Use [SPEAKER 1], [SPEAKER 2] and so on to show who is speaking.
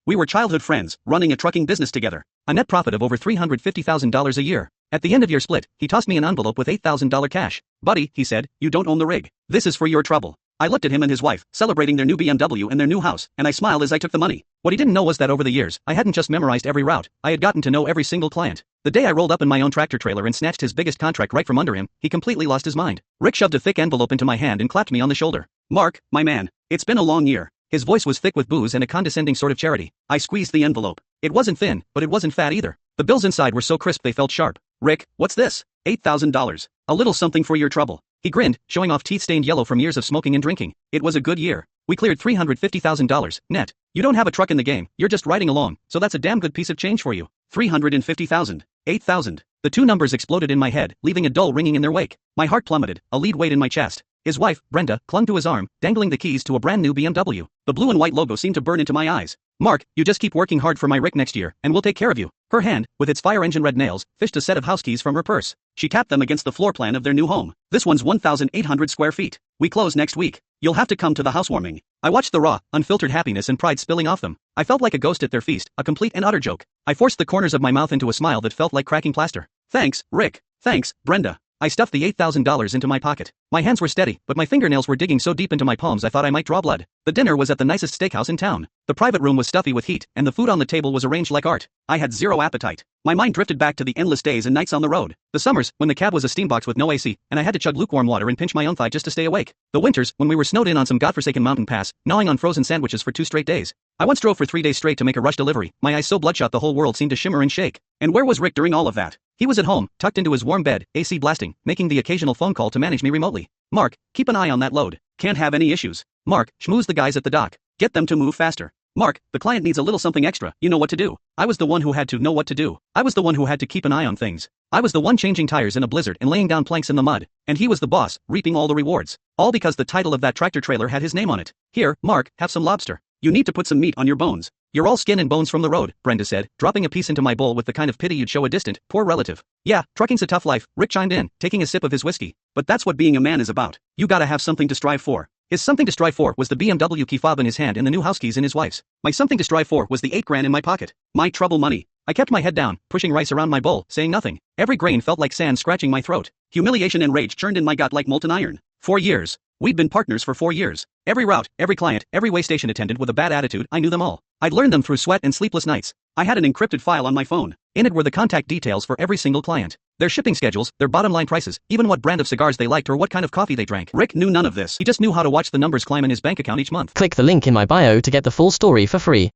[SPEAKER 1] We were childhood friends, running a trucking business together. A net profit of over $350,000 a year. At the end of year split, he tossed me an envelope with $8,000 cash. Buddy, he said, you don't own the rig. This is for your trouble. I looked at him and his wife, celebrating their new BMW and their new house, and I smiled as I took the money. What he didn't know was that over the years, I hadn't just memorized every route, I had gotten to know every single client. The day I rolled up in my own tractor trailer and snatched his biggest contract right from under him, he completely lost his mind. Rick shoved a thick envelope into my hand and clapped me on the shoulder. Mark, my man, it's been a long year. His voice was thick with booze and a condescending sort of charity. I squeezed the envelope. It wasn't thin, but it wasn't fat either. The bills inside were so crisp they felt sharp. Rick, what's this? $8,000. A little something for your trouble. He grinned, showing off teeth stained yellow from years of smoking and drinking. It was a good year. We cleared $350,000, net. You don't have a truck in the game, you're just riding along, so that's a damn good piece of change for you. $350,000. $8,000. The two numbers exploded in my head, leaving a dull ringing in their wake. My heart plummeted, a lead weight in my chest. His wife, Brenda, clung to his arm, dangling the keys to a brand new BMW. The blue and white logo seemed to burn into my eyes. Mark, you just keep working hard for my Rick next year, and we'll take care of you. Her hand, with its fire engine red nails, fished a set of house keys from her purse. She tapped them against the floor plan of their new home. This one's 1,800 square feet. We close next week. You'll have to come to the housewarming. I watched the raw, unfiltered happiness and pride spilling off them. I felt like a ghost at their feast, a complete and utter joke. I forced the corners of my mouth into a smile that felt like cracking plaster. Thanks, Rick. Thanks, Brenda. I stuffed the $8,000 into my pocket. My hands were steady, but my fingernails were digging so deep into my palms I thought I might draw blood. The dinner was at the nicest steakhouse in town. The private room was stuffy with heat, and the food on the table was arranged like art. I had zero appetite. My mind drifted back to the endless days and nights on the road. The summers, when the cab was a steambox with no AC, and I had to chug lukewarm water and pinch my own thigh just to stay awake. The winters, when we were snowed in on some godforsaken mountain pass, gnawing on frozen sandwiches for 2 straight days. I once drove for 3 days straight to make a rush delivery, my eyes so bloodshot the whole world seemed to shimmer and shake. And where was Rick during all of that? He was at home, tucked into his warm bed, AC blasting, making the occasional phone call to manage me remotely. Mark, keep an eye on that load. Can't have any issues. Mark, schmooze the guys at the dock. Get them to move faster. Mark, the client needs a little something extra, you know what to do. I was the one who had to know what to do. I was the one who had to keep an eye on things. I was the one changing tires in a blizzard and laying down planks in the mud. And he was the boss, reaping all the rewards. All because the title of that tractor trailer had his name on it. Here, Mark, have some lobster. You need to put some meat on your bones. You're all skin and bones from the road, Brenda said, dropping a piece into my bowl with the kind of pity you'd show a distant, poor relative. Yeah, trucking's a tough life, Rick chimed in, taking a sip of his whiskey. But that's what being a man is about. You gotta have something to strive for. His something to strive for was the BMW key fob in his hand and the new house keys in his wife's. My something to strive for was the $8,000 in my pocket. My trouble money. I kept my head down, pushing rice around my bowl, saying nothing. Every grain felt like sand scratching my throat. Humiliation and rage churned in my gut like molten iron. 4 years. We'd been partners for 4 years. Every route, every client, every way station attendant with a bad attitude, I knew them all. I'd learned them through sweat and sleepless nights. I had an encrypted file on my phone. In it were the contact details for every single client. Their shipping schedules, their bottom line prices, even what brand of cigars they liked or what kind of coffee they drank. Rick knew none of this. He just knew how to watch the numbers climb in his bank account each month.
[SPEAKER 2] Click the link in my bio to get the full story for free.